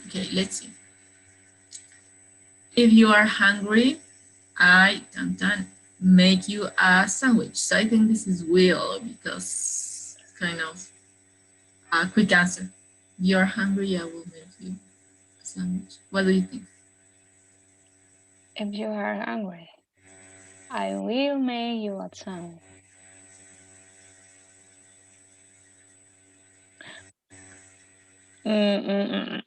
Okay, let's see. If you are hungry, I can make you a sandwich. So I think this is will because it's kind of a quick answer. If you're hungry, I will make you a sandwich. What do you think? If you are hungry, I will make you a sandwich. I'm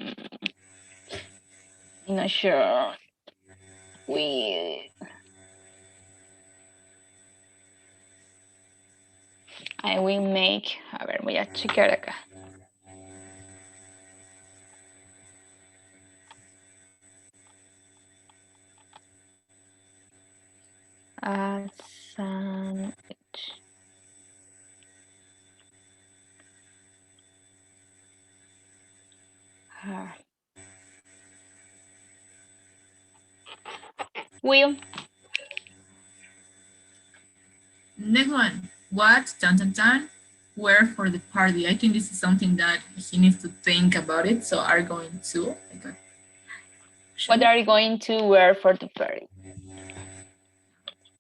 not sure. I will make. A ver, voy a chequear acá. A sandwich. Will. Next one. What, where for the party? I think this is something that he needs to think about it. So are going to. Okay. What are you going to wear for the party?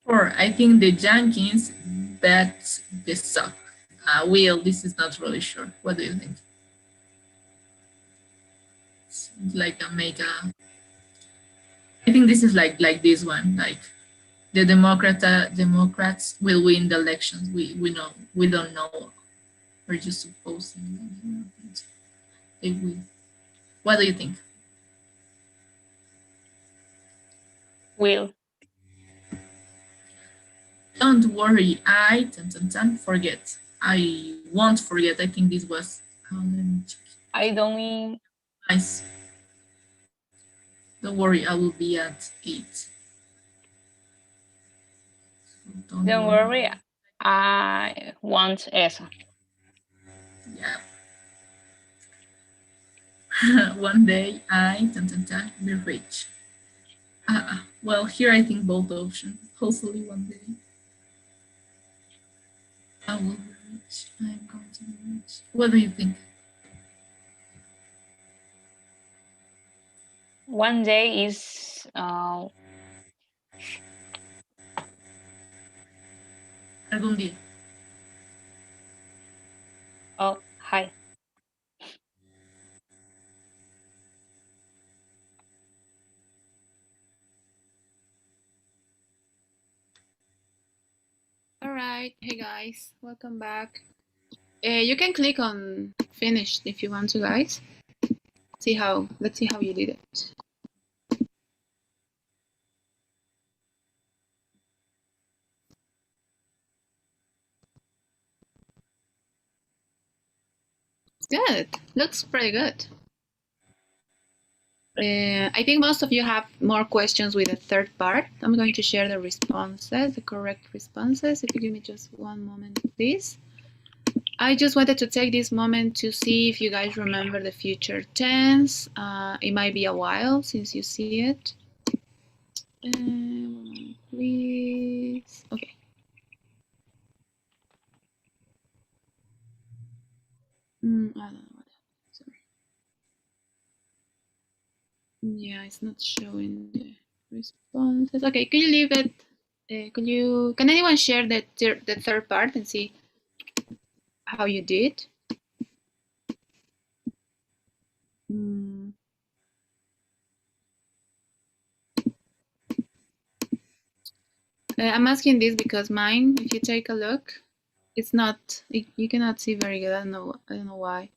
Or I think the Yankees bet the sock. Will, this is not really sure. What do you think? It's like a mega. I think this is like this one. Like the Democrats will win the elections. We know. We don't know. We're just supposing they will. What do you think? Will. Don't worry, I forget. I won't forget. I think this was. I don't. Nice. Don't worry, I will be at 8. So Don't worry. I want eso. Yeah. One day I be rich. Well, here I think both options. Hopefully one day I will be rich. I'm going to be rich. What do you think? One day is Algún día. oh, hi. All right, hey guys, welcome back. You can click on finish if you want to, guys. Let's see how you did it. Good, looks pretty good. I think most of you have more questions with the third part. I'm going to share the responses, the correct responses. If you give me just one moment, please. I just wanted to take this moment to see if you guys remember the future tense. It might be a while since you see it. Please. Okay. I don't know what happened. Sorry. Yeah, it's not showing the responses. Okay, could you leave it? Can anyone share the third part and see how you did? I'm asking this because mine, if you take a look, it's not. You cannot see very good. I don't know why.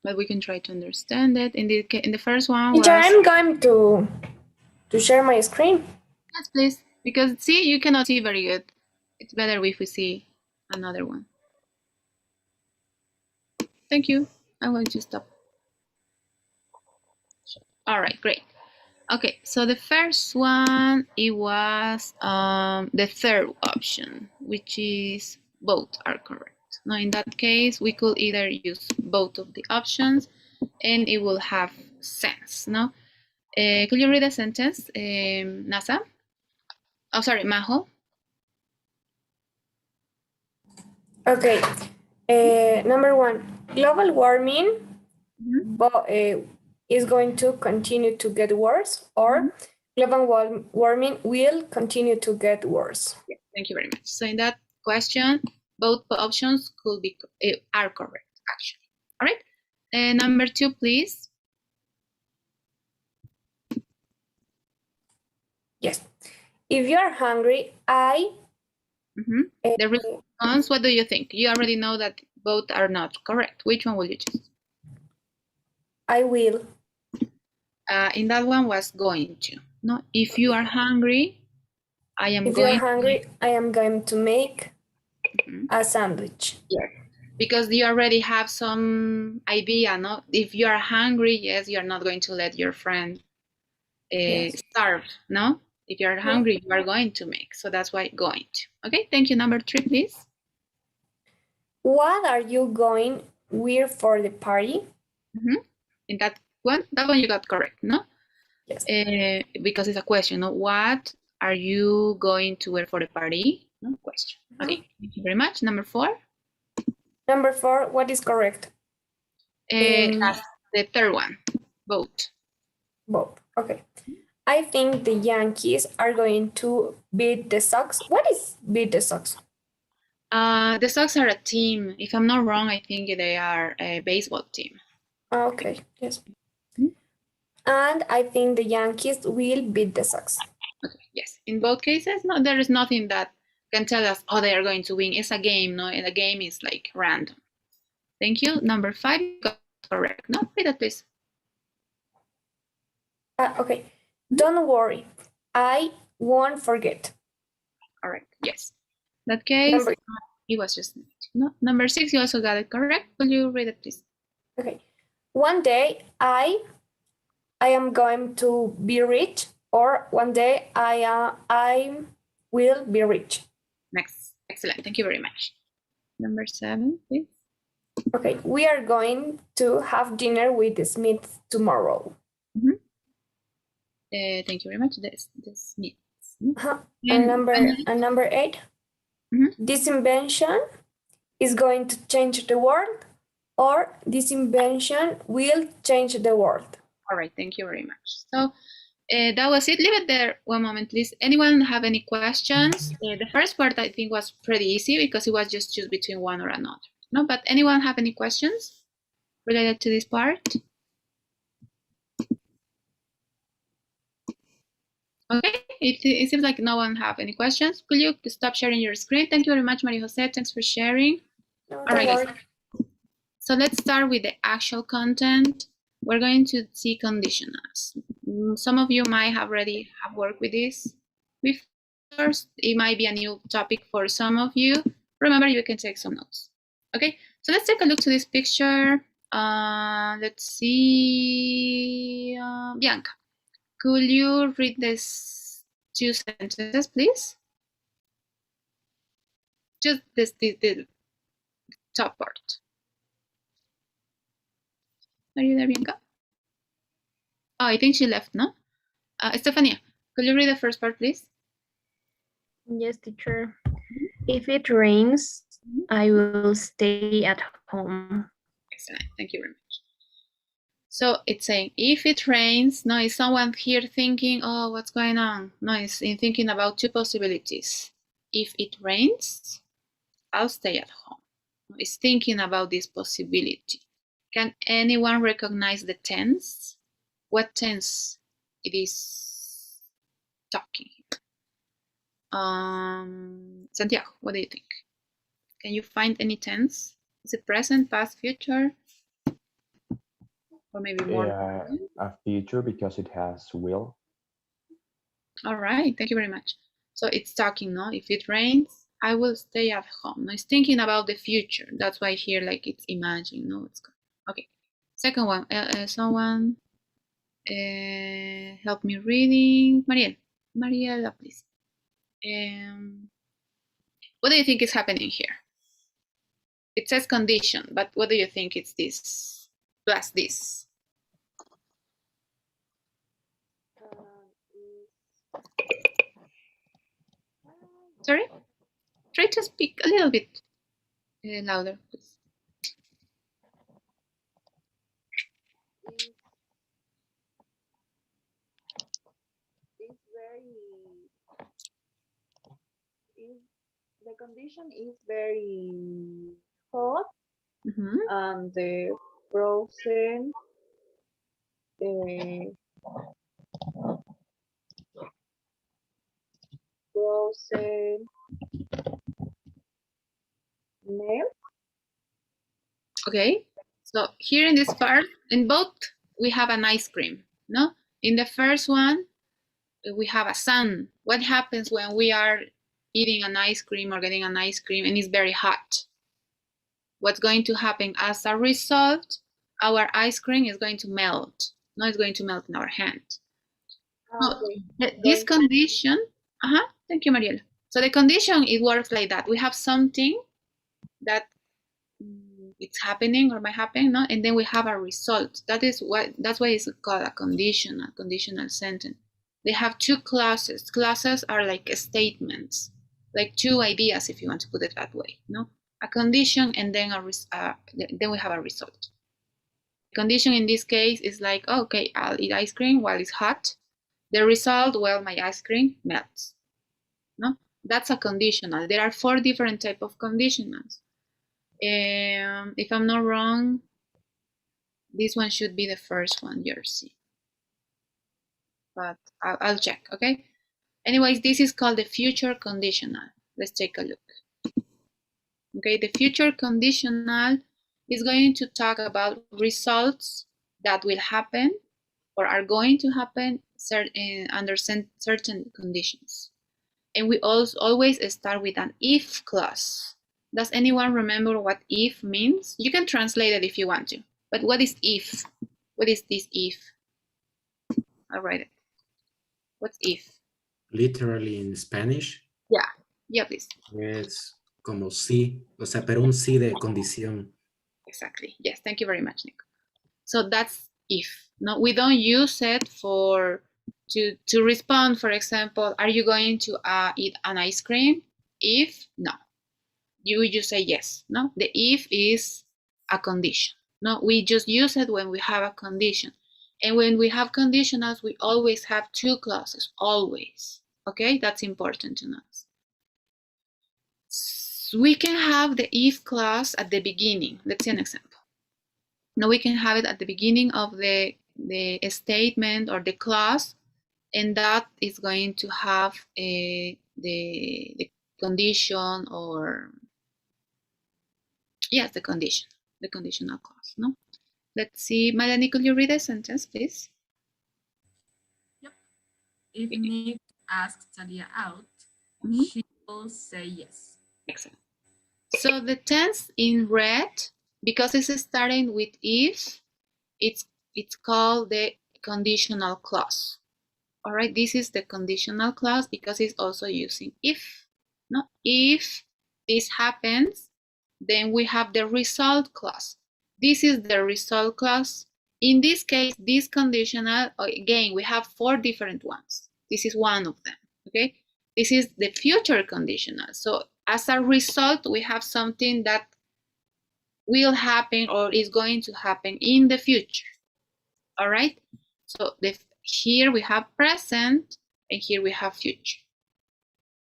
But we can try to understand it. In the first one was. I'm going to share my screen. Yes, please. Because see, you cannot see very good. It's better if we see another one. Thank you. I'm going to stop. All right, great. Okay, so the first one, it was the third option, which is both are correct. Now, in that case, we could either use both of the options and it will have sense, no? Could you read the sentence, Nasa? Oh, sorry, Majo. Okay. Number 1, global warming but is going to continue to get worse, or global warming will continue to get worse? Yeah, thank you very much. So in that question, both options could be are correct, actually. All right. Number 2, please. Yes. If you are hungry, The response, what do you think? You already know that both are not correct. Which one will you choose? I will. In that one was going to. No, if you are hungry, I am If going. you are hungry, I am going to make Mhm. a sandwich. Yes, because you already have some idea, no? If you are hungry, yes, you are not going to let your friend Yes. starve, no? If you are hungry, you are going to make. So that's why going to. Okay, thank you. Number 3, please. What are you going wear for the party? In that one you got correct, no? Yes. Because it's a question, no? What are you going to wear for the party? No question. Okay, thank you very much. Number 4. Number 4, what is correct? That's the third one, both. Both. Okay. I think the Yankees are going to beat the Sox. What is beat the Sox? The Sox are a team. If I'm not wrong, I think they are a baseball team. Okay, yes. And I think the Yankees will beat the Sox. Okay, yes. In both cases, no, there is nothing that can tell us, oh, they are going to win. It's a game, no? And a game is like random. Thank you. Number 5, you got correct. No, read that, please. Okay. Don't worry. I won't forget. All right, yes. In that case, it was just no. Number 6, you also got it correct. Will you read it, please? Okay. One day I am going to be rich, or one day I will be rich. Next. Excellent. Thank you very much. Number 7, please. Okay. We are going to have dinner with the Smiths tomorrow. Thank you very much. The Smiths. And number 8. This invention is going to change the world, or this invention will change the world. All right, thank you very much. So that was it. Leave it there one moment, please. Anyone have any questions? The first part I think was pretty easy because it was just choose between one or another. No, but anyone have any questions related to this part? Okay, it seems like no one have any questions. Could you stop sharing your screen? Thank you very much, Maria Jose. Thanks for sharing. No, All right, guys. So let's start with the actual content. We're going to see conditionals. Some of you might have already have worked with this before. It might be a new topic for some of you. Remember, you can take some notes. Okay, so let's take a look to this picture. Let's see, Bianca. Could you read these 2 sentences, please? Just the top part. Are you there, Bianca? Oh, I think she left, no? Estefania, could you read the first part, please? Yes, teacher. If it rains, I will stay at home. Excellent. Thank you very much. So it's saying, if it rains, no, is someone here thinking, oh, what's going on? No, it's thinking about 2 possibilities. If it rains, I'll stay at home. It's thinking about this possibility. Can anyone recognize the tense? What tense it is talking? Santiago, what do you think? Can you find any tense? Is it present, past, future? Or maybe more? A future because it has will. All right, thank you very much. So it's talking, no? If it rains, I will stay at home. No, it's thinking about the future. That's why here, like, it's imagining, no? It's okay. Second one, someone help me reading. Mariela, please. What do you think is happening here? It says condition, but what do you think it's this plus this? Sorry? Try to speak a little bit louder, please. condition is very hot Mhm. and the frozen uh, frozen milk. Okay, so here in this part, in both, we have an ice cream, no? In the first one, we have a sun. What happens when we are eating an ice cream or getting an ice cream and it's very hot? What's going to happen as a result? Our ice cream is going to melt. No, it's going to melt in our hand. This condition, thank you, Mariela. So the condition, it works like that. We have something that it's happening or might happen, no? And then we have a result. That's why it's called a conditional sentence. They have two clauses. Clauses are like statements, like two ideas, if you want to put it that way, no? A condition and then then we have a result. The condition in this case is like, oh, okay, I'll eat ice cream while it's hot. The result, well, my ice cream melts. No, that's a conditional. There are 4 different types of conditionals. If I'm not wrong, this one should be the first one, Jersey. But I'll check, okay? Anyways, this is called the future conditional. Let's take a look. Okay, the future conditional is going to talk about results that will happen or are going to happen under certain conditions. And we always start with an if clause. Does anyone remember what if means? You can translate it if you want to, but what is if? What is this if? I'll write it. What's if? Literally in Spanish. Yeah, please. Es como sí, o sea, pero un sí de condición. Exactly. Yes, thank you very much, Nico. So that's if. No, we don't use it to respond. For example, are you going to eat an ice cream? If no, you just say yes. No, the if is a condition. No, we just use it when we have a condition, and when we have conditionals, we always have 2 clauses. Always. Okay, that's important to know. We can have the if clause at the beginning. Let's see an example. Now we can have it at the beginning of the statement or the clause, and that is going to have the condition, or yes, the conditional clause. No, let's see. Melanie, could you read the sentence, please? Yep. If Nick asks Talia out, she will say yes. Excellent. So the tense in red, because it's starting with if, it's called the conditional clause. All right, this is the conditional clause because it's also using if. No, if this happens, then we have the result clause. This is the result clause. In this case, this conditional, again, we have 4 different ones. This is one of them, okay? This is the future conditional. So as a result, we have something that will happen or is going to happen in the future. All right, so here we have present and here we have future.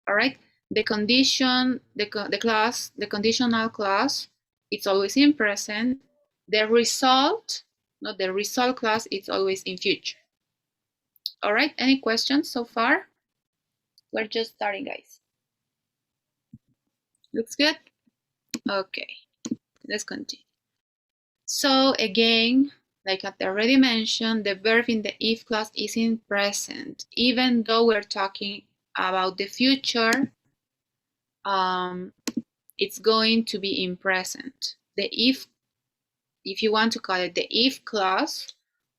All right, the condition, the clause, the conditional clause, it's always in present. The result, not the result clause, it's always in future. All right, any questions so far? We're just starting, guys. Looks good? Okay, let's continue. So again, like I already mentioned, the verb in the if clause is in present. Even though we're talking about the future, it's going to be in present. The if you want to call it the if clause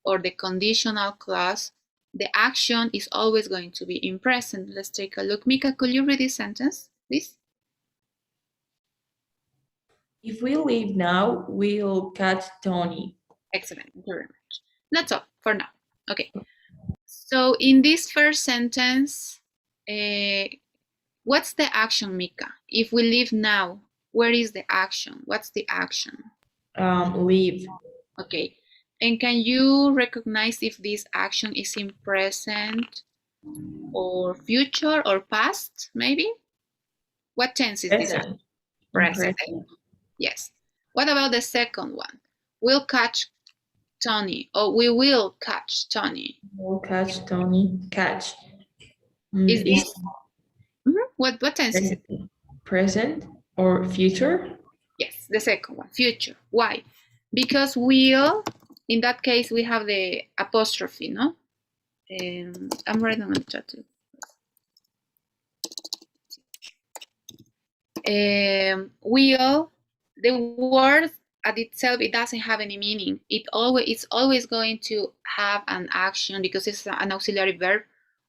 or the conditional clause, the action is always going to be in present. Let's take a look. Mika, could you read this sentence, please? If we leave now, we'll catch Tony. Excellent, thank you very much. That's all for now. Okay. So in this first sentence, what's the action, Mika? If we leave now, where is the action? What's the action? Leave. Okay. And can you recognize if this action is in present or future or past, maybe? What tense is this? Present. Present. Yes. What about the second one? We'll catch Tony, or we will catch Tony. We'll catch Tony. Catch. Is this what tense is it? Present or future? Yes, the second one, future. Why? Because will, in that case, we have the apostrophe, no? I'm writing on the chat too. Will, the word at itself, it doesn't have any meaning. It's always going to have an action because it's an auxiliary verb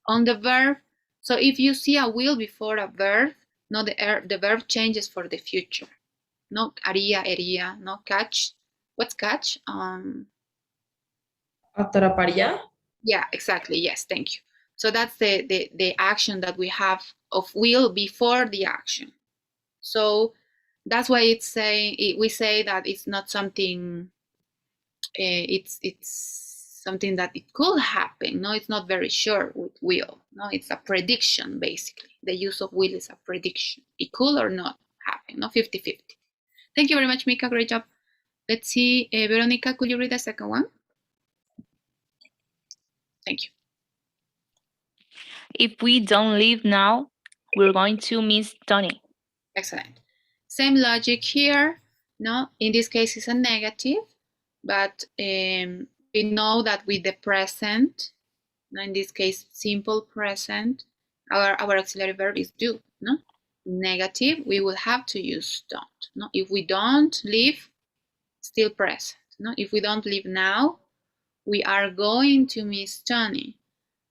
on the verb. So if you see a will before a verb, no, the verb changes for the future. No, haría, no, catch. What's catch? Atraparía. Yeah, exactly. Yes, thank you. So that's the action that we have of will before the action. So that's why we say that it's not something. It's something that it could happen. No, it's not very sure with will. No, it's a prediction basically. The use of will is a prediction. It could or not happen. No, 50-50. Thank you very much, Mika. Great job. Let's see, Veronica, could you read the second one? Thank you. If we don't leave now, we're going to miss Tony. Excellent. Same logic here. No, in this case it's a negative, but we know that with the present, no, in this case simple present, our auxiliary verb is do. No, negative, we will have to use don't. No, if we don't leave, still present. No, if we don't leave now, we are going to miss Tony.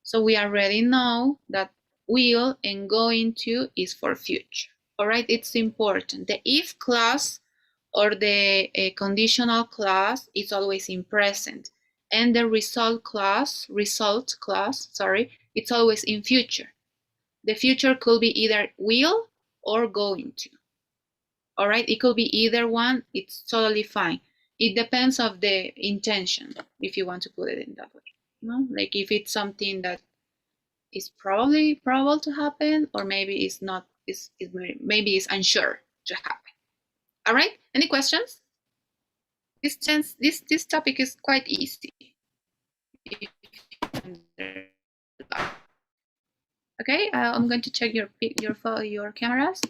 So we already know that will and going to is for future. All right, it's important. The if clause or the conditional clause is always in present, and the result clause, it's always in future. The future could be either will or going to. All right, it could be either one. It's totally fine. It depends of the intention, if you want to put it in that way. No, like if it's something that is probable to happen, or maybe it's not. Maybe it's unsure to happen. All right. Any questions? This topic is quite easy. Okay. I'm going to check your cameras.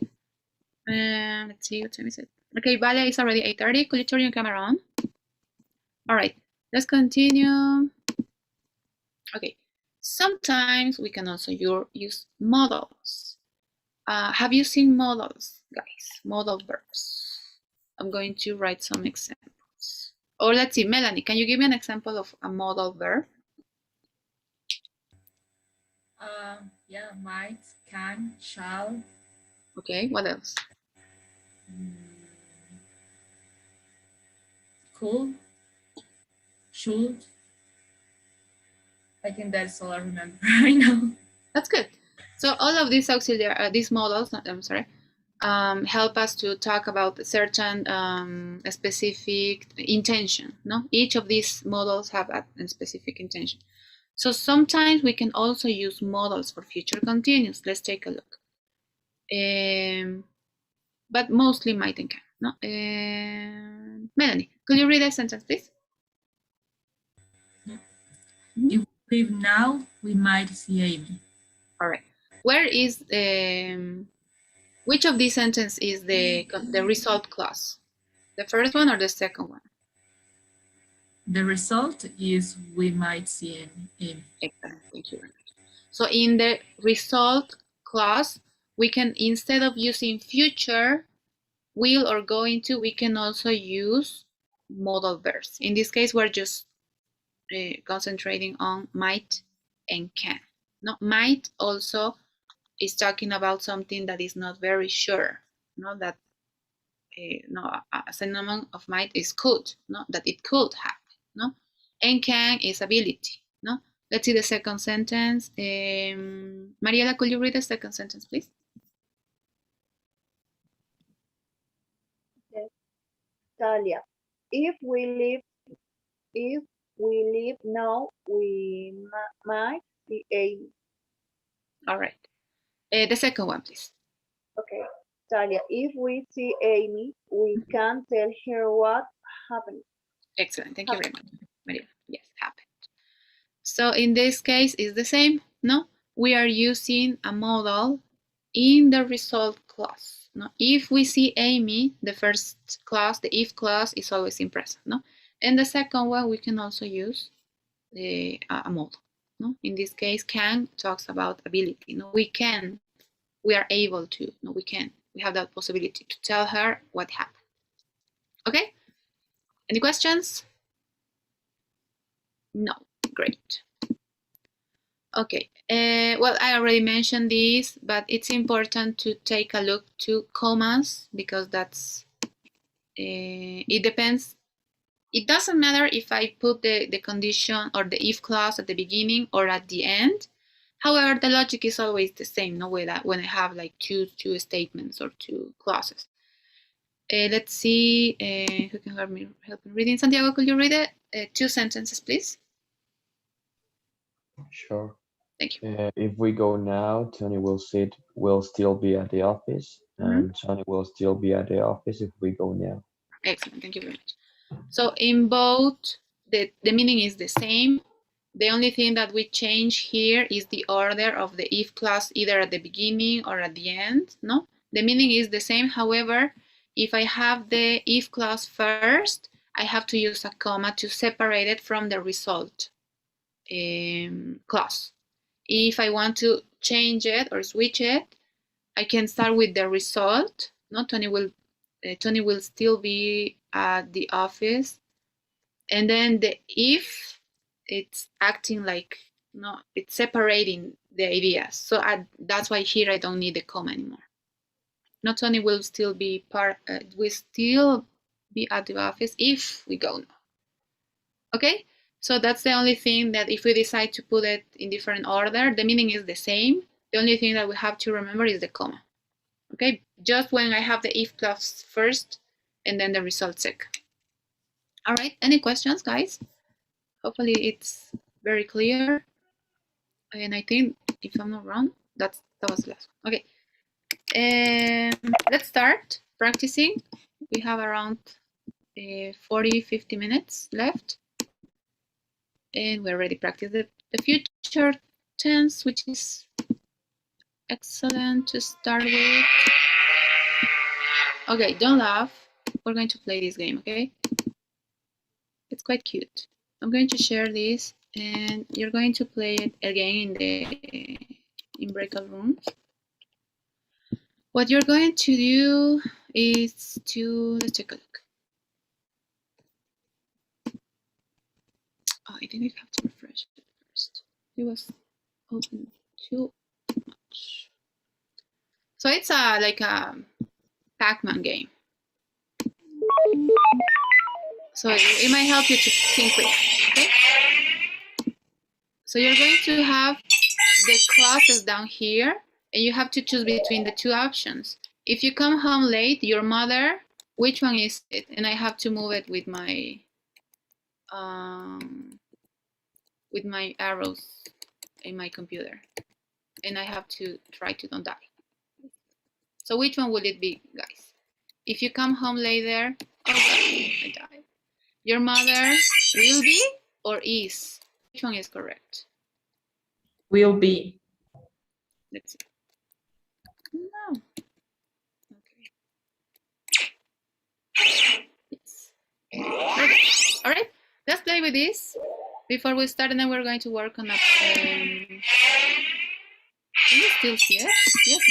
Let's see what time is it. Okay, Vale, it's already 8:30. Could you turn your camera on? All right. Let's continue. Okay. Sometimes we can also use modals. Have you seen modals, guys? Modal verbs. I'm going to write some examples. Or let's see, Melanie, can you give me an example of a modal verb? Yeah, might, can, shall. Okay, what else? Could, should. I think that's all I remember right now. That's good. So all of these auxiliary, these modals, I'm sorry, help us to talk about certain specific intention. No, each of these modals have a specific intention. So sometimes we can also use modals for future continuous. Let's take a look. But mostly might and can. No, Melanie, could you read a sentence, please? If we leave now, we might see Amy. All right. Where is which of these sentences is the result clause? The first one or the second one? The result is we might see Amy. Excellent. Thank you very much. So in the result clause, we can, instead of using future, will, or going to, we can also use modal verbs. In this case, we're just concentrating on might and can. No, might also is talking about something that is not very sure. No, that a synonym of might is could. No, that it could happen. No, and can is ability. No, let's see the second sentence. Mariela, could you read the second sentence, please? Yes. Talia, if we leave now, we might be able. All right. The second one, please. Okay. Talia, if we see Amy, we can tell her what happened. Excellent. Thank you very much, Maria. Yes, happened. So in this case, it's the same. No, we are using a modal in the result clause. No, if we see Amy, the first clause, the if clause is always in present. No, and the second one we can also use a modal. No, in this case, can talks about ability. No, we can, we are able to. No, we can. We have that possibility to tell her what happened. Okay. Any questions? No. Great. Okay, well, I already mentioned this, but it's important to take a look to commas because that's, it depends. It doesn't matter if I put the condition or the if clause at the beginning or at the end. However, the logic is always the same, no way that when I have like two statements or two clauses. Let's see, who can help me reading? Santiago, could you read it? 2 sentences, please? Sure. Thank you. If we go now, Tony will still be at the office, and Tony will still be at the office if we go now. Excellent, thank you very much. So in both, the meaning is the same. The only thing that we change here is the order of the if clause, either at the beginning or at the end. No, the meaning is the same. However, if I have the if clause first, I have to use a comma to separate it from the result clause. If I want to change it or switch it, I can start with the result. No, Tony will still be at the office, and then the if, it's acting like, no, it's separating the ideas. So that's why here I don't need the comma anymore. Not Tony will still be at the office if we go now. Okay, so that's the only thing that if we decide to put it in different order, the meaning is the same. The only thing that we have to remember is the comma. Okay, just when I have the if clause first and then the result second. All right, any questions, guys? Hopefully it's very clear. And I think, if I'm not wrong, that was the last one. Okay, let's start practicing. We have around 40-50 minutes left. And we already practiced the future tense, which is excellent to start with. Okay, don't laugh. We're going to play this game, okay? It's quite cute. I'm going to share this and you're going to play it again in breakout rooms. What you're going to do is let's take a look. Oh, I think I have to refresh it first. It was open too much. So it's like a Pac-Man game. So it might help you to think quick, okay? So you're going to have the clauses down here, and you have to choose between the two options. If you come home late, your mother, which one is it? And I have to move it with my arrows in my computer. And I have to try to don't die. So which one will it be, guys? If you come home later, oh God, I died. Your mother will be or is? Which one is correct? Will be. Let's see. No. Okay. Yes. Okay. All right. Let's play with this before we start, and then we're going to work on a. Can you still see it? Yes.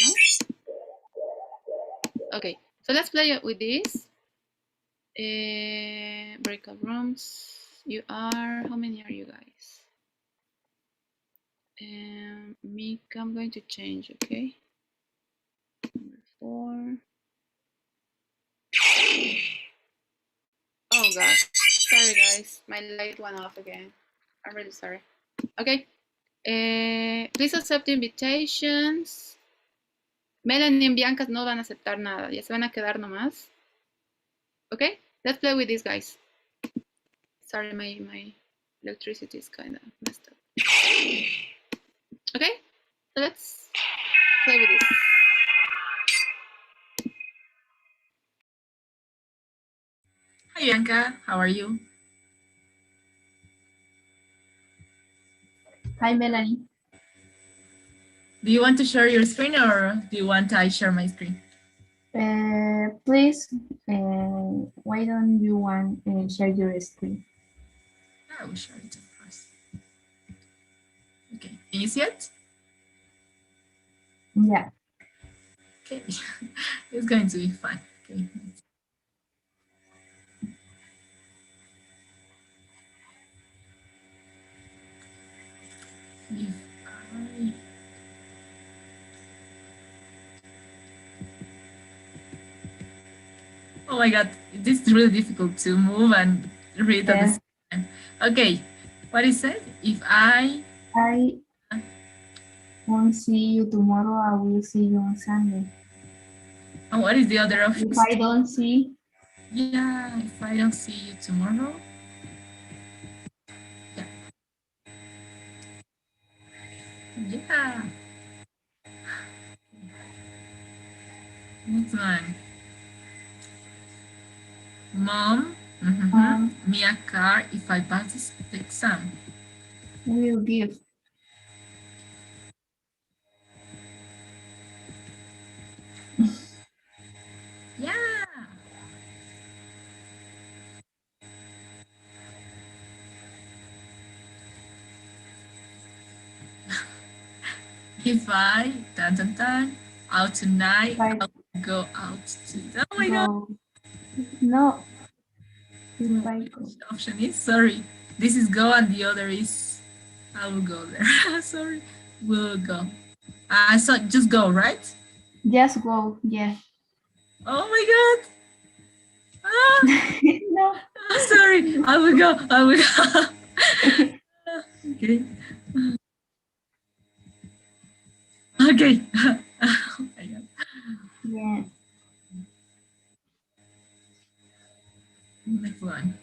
No. Okay. So let's play with this. Breakout rooms. You are. How many are you guys? Mika, I'm going to change. Okay. Number 4. Oh gosh, sorry guys, my light went off again. I'm really sorry. Okay, please accept invitations. Melanie and Bianca no van a aceptar nada, ya se van a quedar nomás. Okay, let's play with these guys. Sorry, my electricity is kind of messed up. Okay, so let's play with this. Hi, Bianca. How are you? Hi, Melanie. Do you want to share your screen or do you want I share my screen? Please, why don't you want share your screen? I will share it first. Okay, can you see it? Yeah. Okay, it's going to be fun. Okay. If I... Oh my God, this is really difficult to move and read at the same time. Okay, what is it? If I won't see you tomorrow, I will see you on Sunday. And what is the other option? If I don't see. Yeah, if I don't see you tomorrow. Yeah. Yeah. Next one. Mom, me a car if I pass this exam. Will give. Yeah. If I out tonight, I'll go out to. Oh my God. No. If I go. Which option is? Sorry. This is go and the other is I will go there. Sorry. We'll go. So just go, right? Just go, yeah. Oh my God. Ah. No. Oh, sorry. I will go. I will go. Okay. Okay. Oh my God. Yeah. Next one.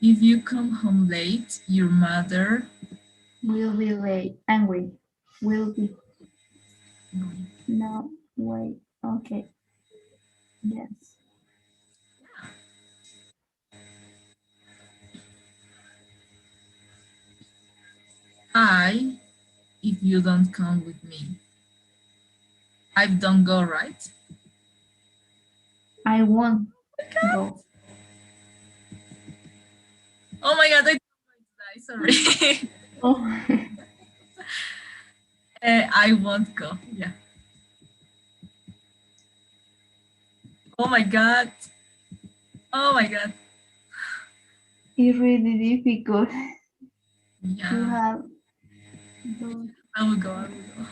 If you come home late, your mother will be late. Angry. Will be. No, wait. Okay. Yes. If you don't come with me, I don't go, right? I won't go. Oh my God, I don't die, sorry. Oh. I won't go, yeah. Oh my God. Oh my God. It's really difficult. Yeah. To have I will go, I will go.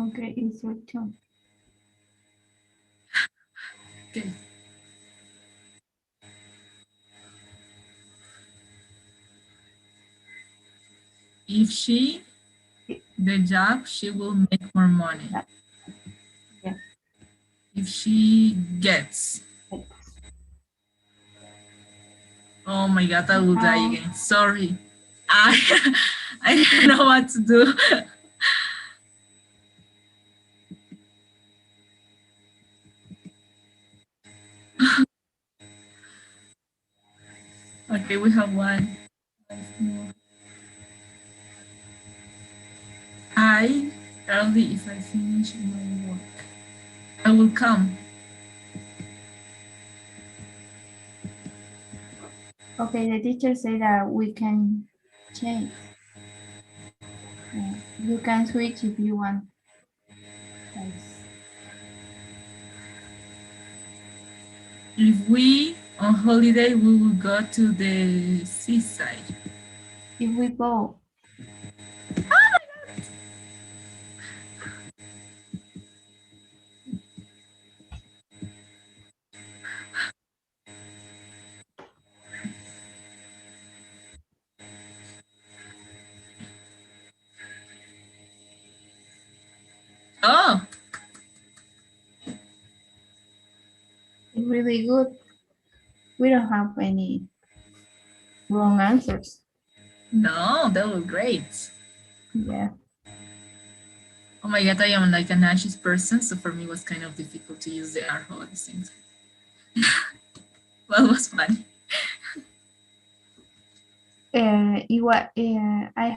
Okay, it's your turn. Okay. If she, the job, she will make more money. Yeah. If she gets. Oh my God, I will die again. Sorry. I don't know what to do. Okay, we have one. Early if I finish my work. I will come. Okay, the teacher said that we can change. You can switch if you want. Yes. If we on holiday, we will go to the seaside. If we go. Oh. It's really good. We don't have any wrong answers. No, that was great. Yeah. Oh my God, I am like an anxious person, so for me it was kind of difficult to use the arrow at the same time. Well, it was funny. I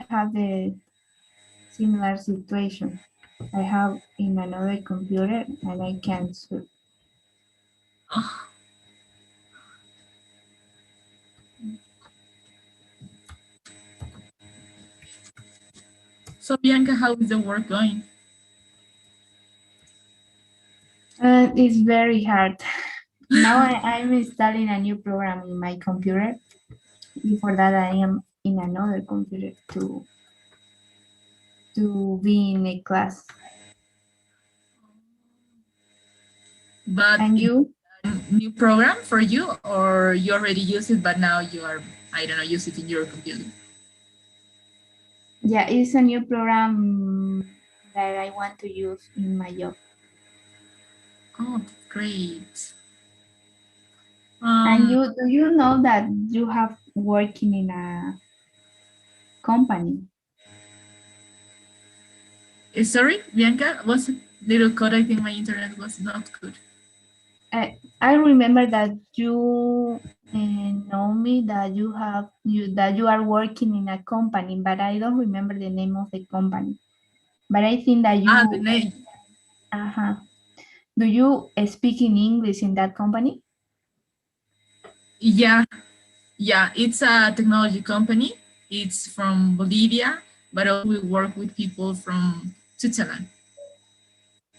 have the similar situation. I have in another computer and I can't. Oh. So Bianca, how is the work going? It's very hard. Now I'm installing a new program in my computer. Before that, I am in another computer to be in a class. But And you? New program for you, or you already use it, but now you are, I don't know, use it in your computer? Yeah, it's a new program that I want to use in my job. Oh, great. And do you know that you have working in a company? Sorry, Bianca, was a little cut. I think my internet was not good. I remember that you know me that you are working in a company, but I don't remember the name of the company. But I think that you. The name. Do you speak in English in that company? Yeah, it's a technology company. It's from Bolivia, but also we work with people from Switzerland.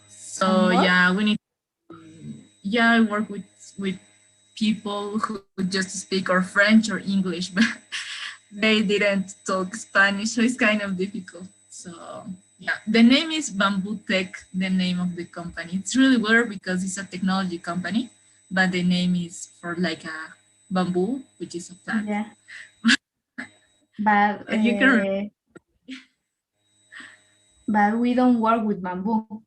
So yeah, we need. Yeah, I work with people who just speak or French or English, but they didn't talk Spanish, so it's kind of difficult. So yeah, the name is Bamboo Tech, the name of the company. It's really weird because it's a technology company, but the name is for like a bamboo, which is a plant. Yeah. But you can. But we don't work with bamboo.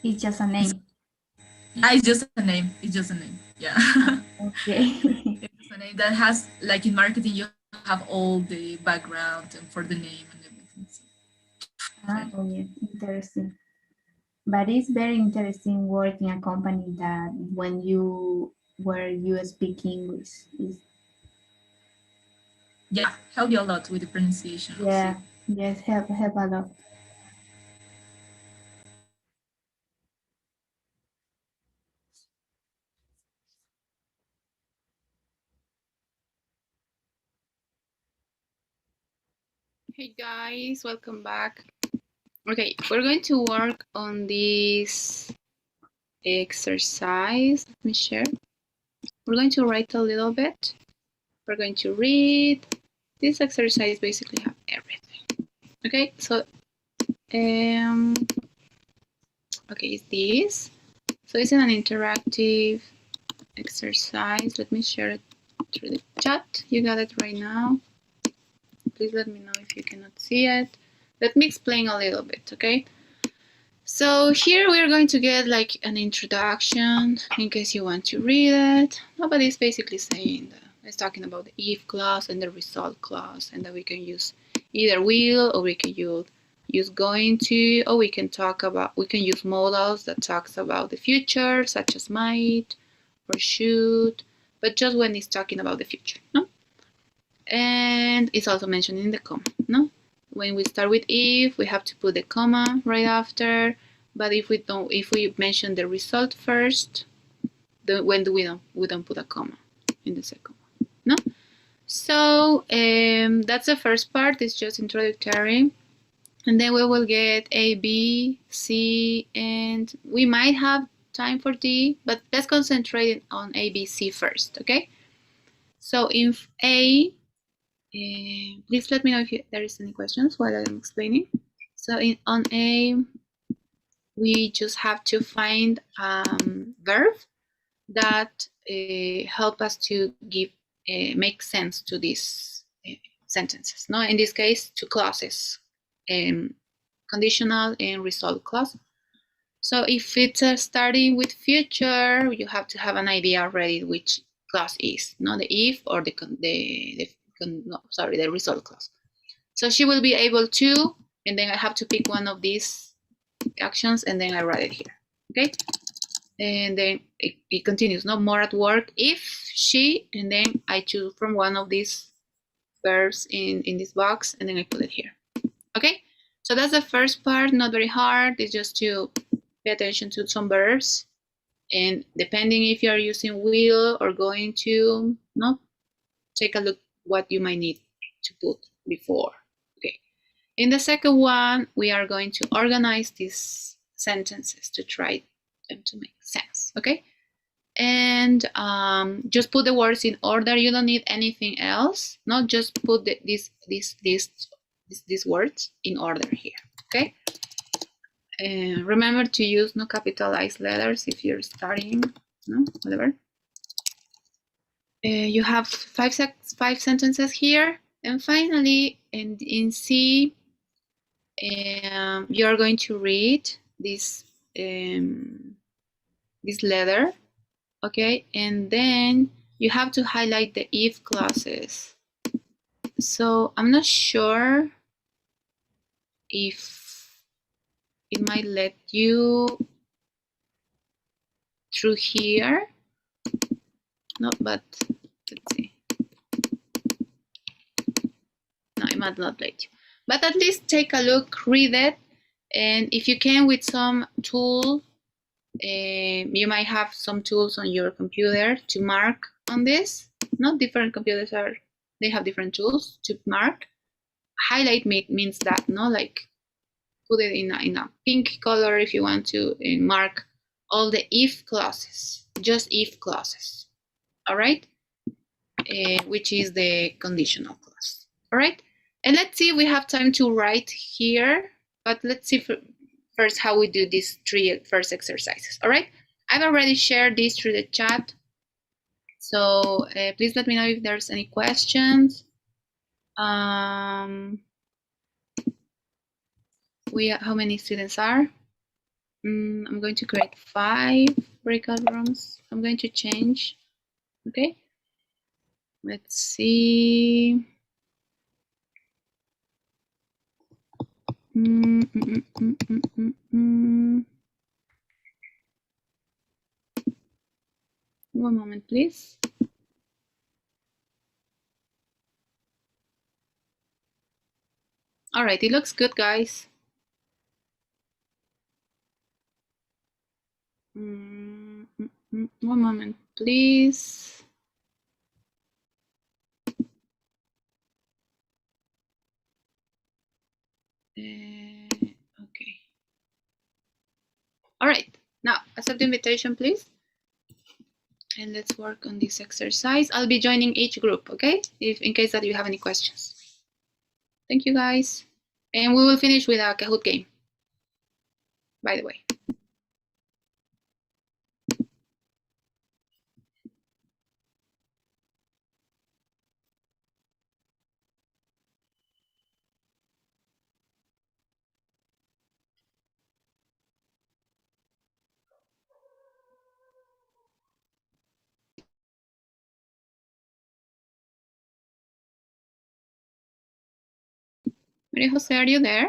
It's just a name. Yeah, it's just a name. It's just a name. Yeah. Okay. It's just a name that has, like in marketing, you have all the background and for the name and everything. So. Oh, yeah, interesting. But it's very interesting working a company that where you speak English. Yeah, help you a lot with the pronunciation. Yeah, Also. yes, help a lot. Hey guys, welcome back. Okay, we're going to work on this exercise. Let me share. We're going to write a little bit. We're going to read. This exercise basically have everything. Okay, so okay, it's this. So it's an interactive exercise. Let me share it through the chat. You got it right now. Please let me know if you cannot see it. Let me explain a little bit, okay? So here we're going to get like an introduction in case you want to read it. Nobody's basically saying that. It's talking about the if clause and the result clause, and that we can use either will, or we can use going to, or we can use modals that talks about the future, such as might or should, but just when it's talking about the future, no? And it's also mentioned in the comma, no? When we start with if, we have to put the comma right after. But if we mention the result first, we don't put a comma in the second one, no? So that's the first part. It's just introductory, and then we will get A, B, C, and we might have time for D, but let's concentrate on A, B, C first, okay? So if A, please let me know if there is any questions while I'm explaining. So on A, we just have to find verb that help us to make sense to these sentences. No, in this case, two clauses, conditional and result clause. So if it's starting with future, you have to have an idea already which clause is, not the if or the result clause. So she will be able to and then I have to pick one of these actions, and then I write it here. Okay, and then it continues. No more at work if she, and then I choose from one of these verbs in this box, and then I put it here. Okay, so that's the first part. Not very hard. It's just to pay attention to some verbs, and depending if you are using will or going to, no, take a look what you might need to put before. Okay, in the second one, we are going to organize these sentences to try them to make sense. Okay, and just put the words in order. You don't need anything else. Not just put these words in order here. Okay. Remember to use no capitalized letters if you're starting. No, whatever. You have five sentences here, and finally, in C, you're going to read this letter. Okay, and then you have to highlight the if clauses. So I'm not sure if it might let you through here. No, but let's see. No, it might not let you. But at least take a look, read it, and if you can with some tool, you might have some tools on your computer to mark on this. Not different computers they have different tools to mark. Highlight means that, no, like put it in a pink color if you want to mark all the if clauses, just if clauses. All right, which is the conditional clause. All right, and let's see if we have time to write here, but let's see first how we do these first exercises. All right, I've already shared this through the chat, so please let me know if there's any questions. How many students are? I'm going to create 5 breakout rooms. I'm going to change. Okay, let's see. One moment, please. All right, it looks good, guys. One moment, please. Okay. All right, now accept the invitation, please. And let's work on this exercise. I'll be joining each group, okay? If in case that you have any questions. Thank you, guys. And we will finish with a Kahoot game, by the way. Maria Jose, are you there?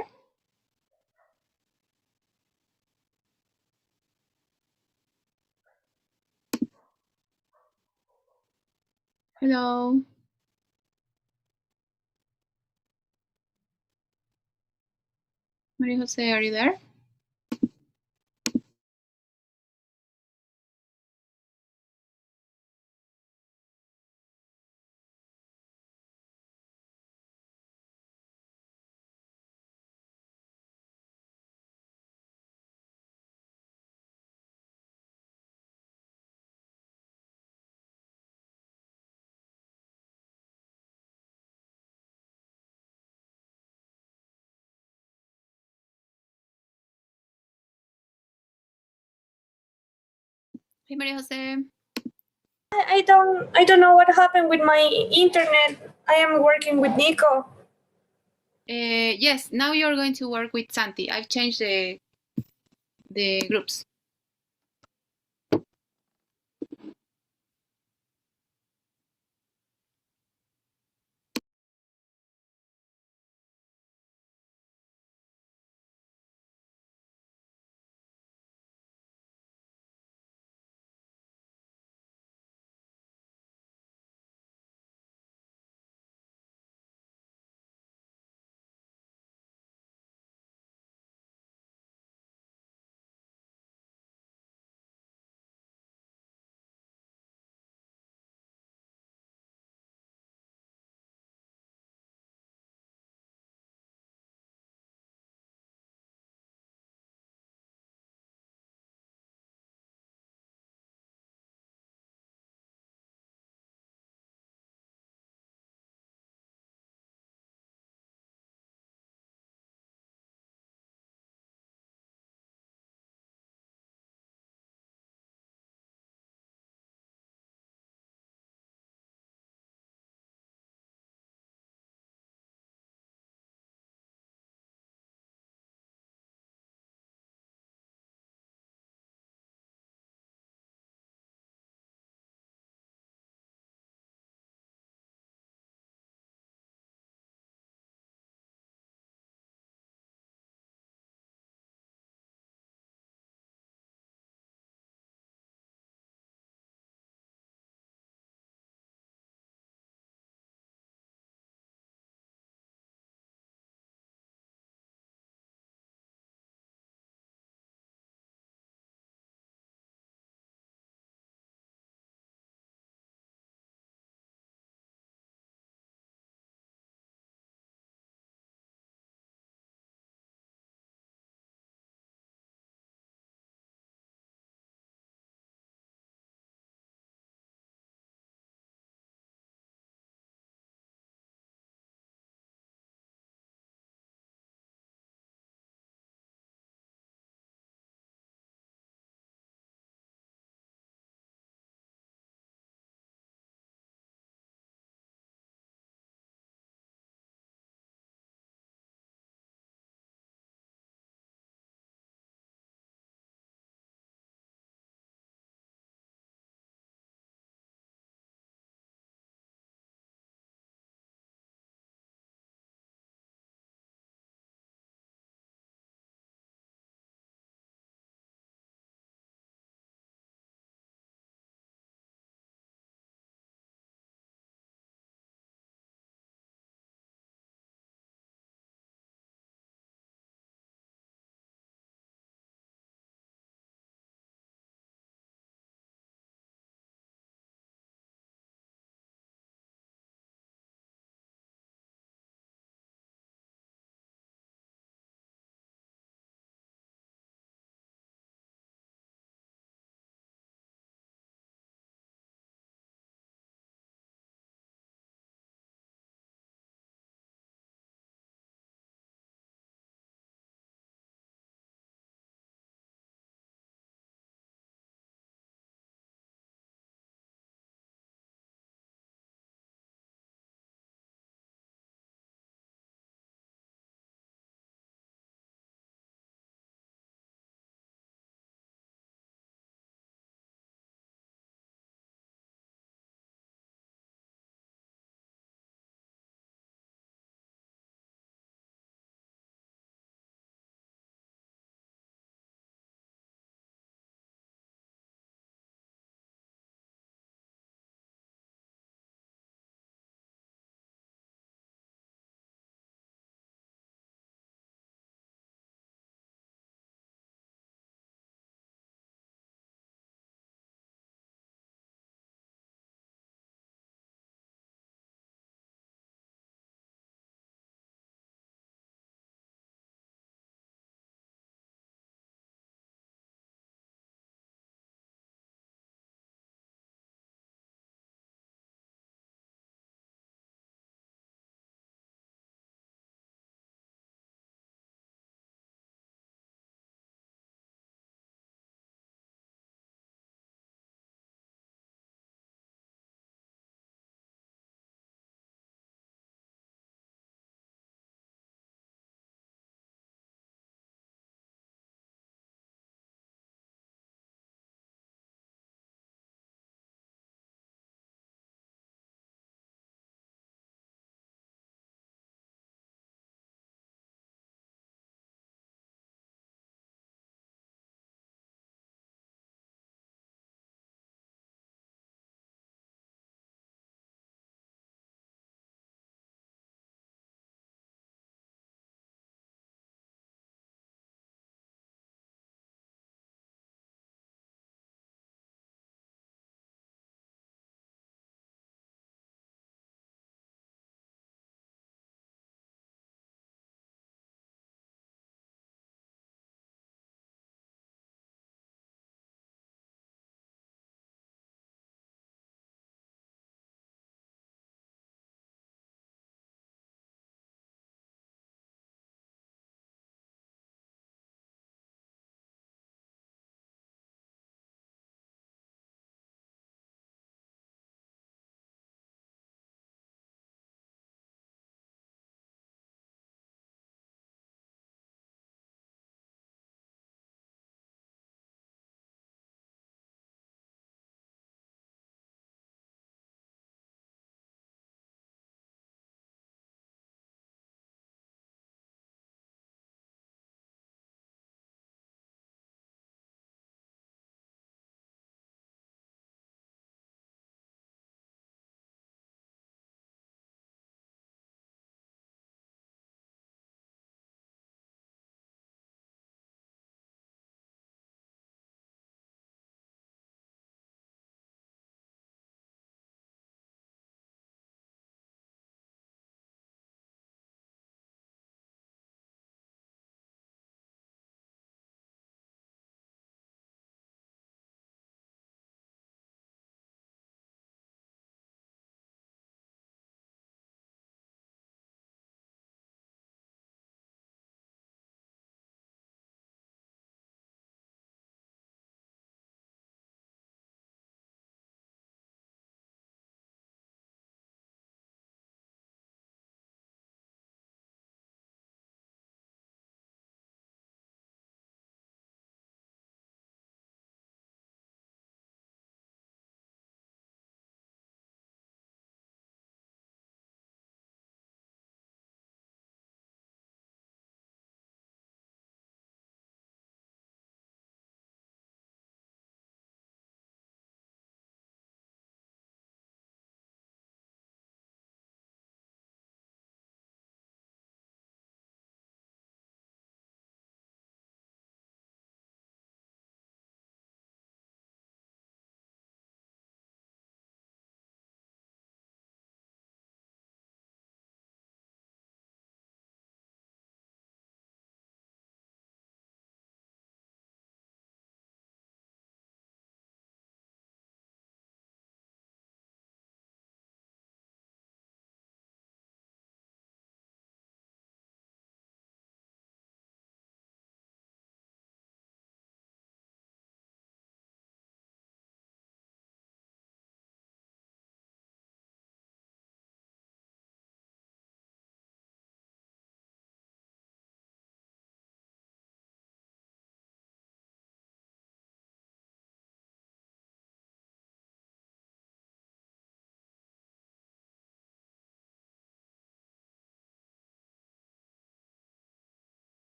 Hello. Maria Jose, are you there? Hey, Maria Jose. I don't know what happened with my internet. I am working with Nico. Yes, now you're going to work with Santi. I've changed the groups.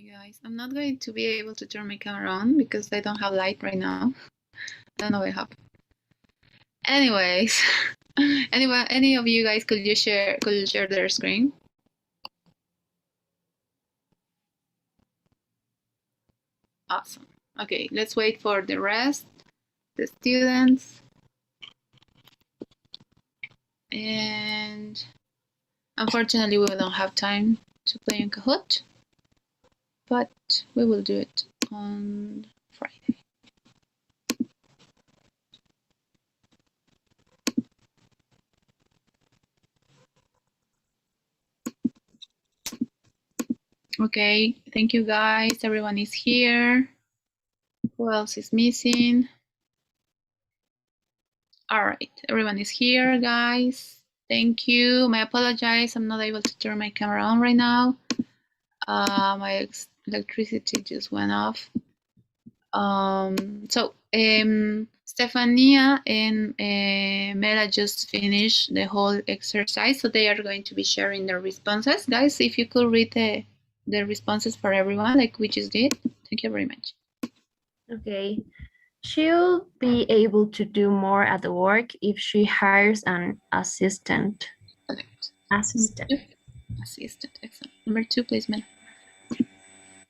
me, guys. I'm not going to be able to turn my camera on because I don't have light right now. I don't know what happened. Anyways, any of you guys could you share their screen? Awesome. Okay, let's wait for the rest, the students. And unfortunately, we don't have time to play in Kahoot, but we will do it on Friday. Okay, thank you guys. Everyone is here. Who else is missing? All right, everyone is here, guys. Thank you. I apologize. I'm not able to turn my camera on right now. My electricity just went off. Stefania and Mela just finished the whole exercise, so they are going to be sharing their responses. Guys, if you could read the responses for everyone, like we just did. Thank you very much. Okay. She'll be able to do more at the work if she hires an assistant. Correct. Assistant. Assistant, excellent. Number 2, please, Mela.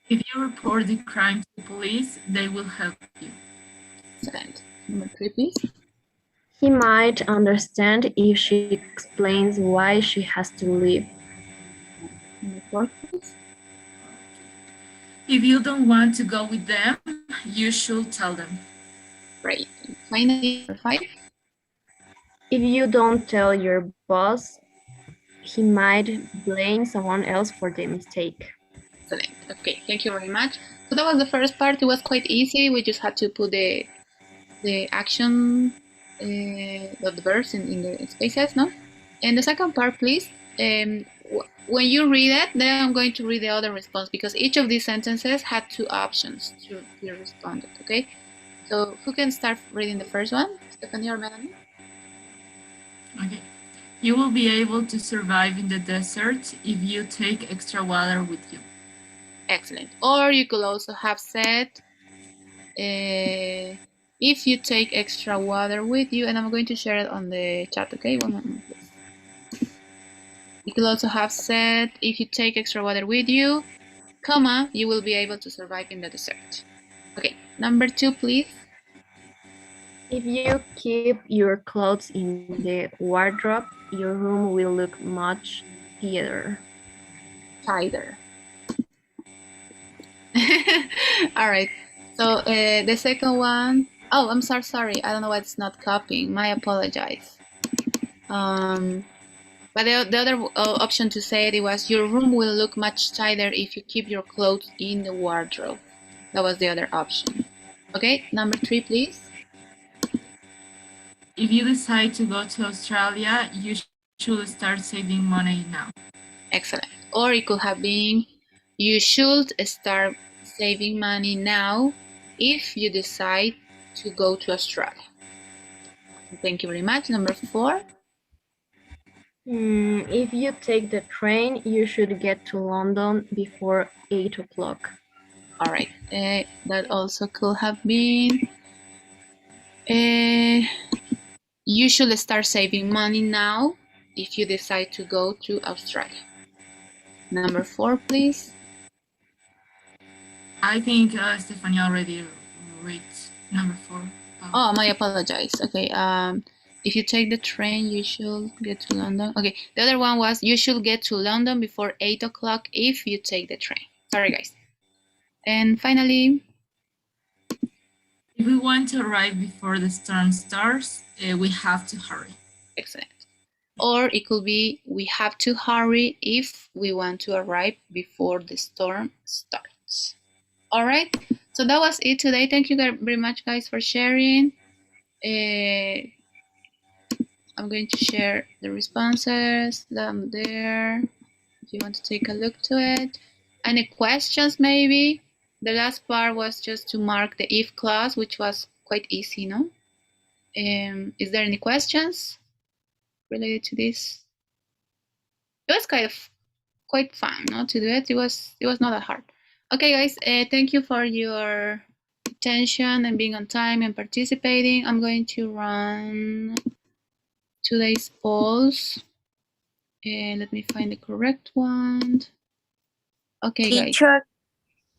If you report the crime to the police, they will help you. Excellent. Number 3, please. He might understand if she explains why she has to leave. Number 4, please. If you don't want to go with them, you should tell them. Great. And finally, number 5. If you don't tell your boss, he might blame someone else for the mistake. Excellent. Okay, thank you very much. So that was the first part. It was quite easy. We just had to put the action, the verbs in the spaces, no? And the second part, please. When you read it, then I'm going to read the other response because each of these sentences had 2 options to be responded. Okay. So who can start reading the first one? Stephanie or Melanie? Okay. You will be able to survive in the desert if you take extra water with you. Excellent. Or you could also have said, if you take extra water with you, and I'm going to share it on the chat, okay? 1 moment, please. You could also have said, if you take extra water with you, comma, you will be able to survive in the desert. Okay, number 2, please. If you keep your clothes in the wardrobe, your room will look much tighter. All right. So the second one, oh, I'm sorry. I don't know why it's not copying. My apologize. But the other option to say it was, your room will look much tighter if you keep your clothes in the wardrobe. That was the other option. Okay, number 3, please. If you decide to go to Australia, you should start saving money now. Excellent. Or it could have been, you should start saving money now if you decide to go to Australia. Thank you very much. Number 4. If you take the train, you should get to London before 8 o'clock. All right. That also could have been, you should start saving money now if you decide to go to Australia. Number 4, please. I think Stephanie already read number 4. Oh, my apologize. Okay. If you take the train, you should get to London. Okay. The other one was, you should get to London before 8 o'clock if you take the train. Sorry, guys. And finally, if we want to arrive before the storm starts, we have to hurry. Excellent. Or it could be, we have to hurry if we want to arrive before the storm starts. All right. So that was it today. Thank you very much, guys, for sharing. I'm going to share the responses down there if you want to take a look to it. Any questions, maybe? The last part was just to mark the if clause, which was quite easy, no? Is there any questions related to this? It was kind of quite fun, no, to do it. It was not that hard. Okay, guys, thank you for your attention and being on time and participating. I'm going to run today's polls. And let me find the correct one. Okay, guys. Teacher,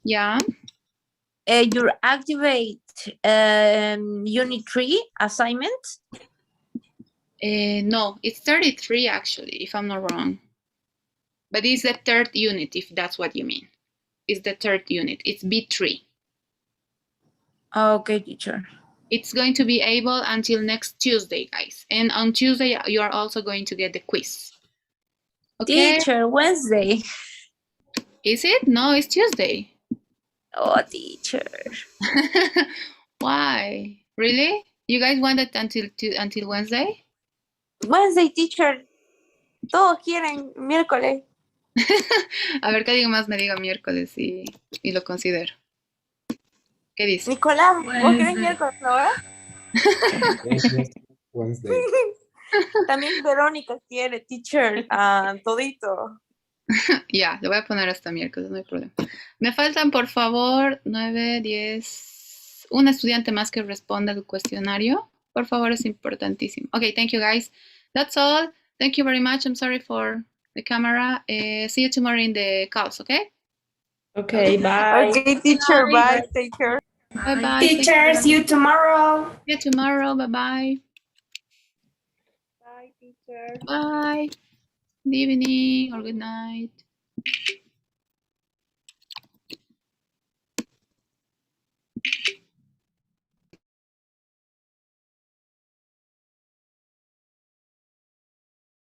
Yeah. you activate Unit 3 assignment? No, it's 33 actually, if I'm not wrong. But it's the third unit, if that's what you mean. It's the third unit. It's B3. Okay, teacher. It's going to be able until next Tuesday, guys. And on Tuesday, you are also going to get the quiz. Okay? Teacher, Wednesday. Is it? No, it's Tuesday. Oh, teacher. Why? Really? You guys want it until Wednesday? Wednesday, teacher. Todos quieren miércoles. A ver que alguien más me diga miércoles y lo considero. ¿Qué dice? Nicolás, vos querés miércoles, ¿no? Wednesday. También Verónica quiere, teacher, todito. Ya, le voy a poner hasta miércoles, no hay problema. Me faltan, por favor, 9, 10... Un estudiante más que responda al cuestionario. Por favor, es importantísimo. Okay, thank you, guys. That's all. Thank you very much. I'm sorry for the camera. See you tomorrow in the calls, okay? Okay, bye. Okay, teacher, bye. Take care. Bye-bye. Teacher, see you tomorrow. See you tomorrow. Bye-bye. Bye, teacher. Bye. Good evening or good night.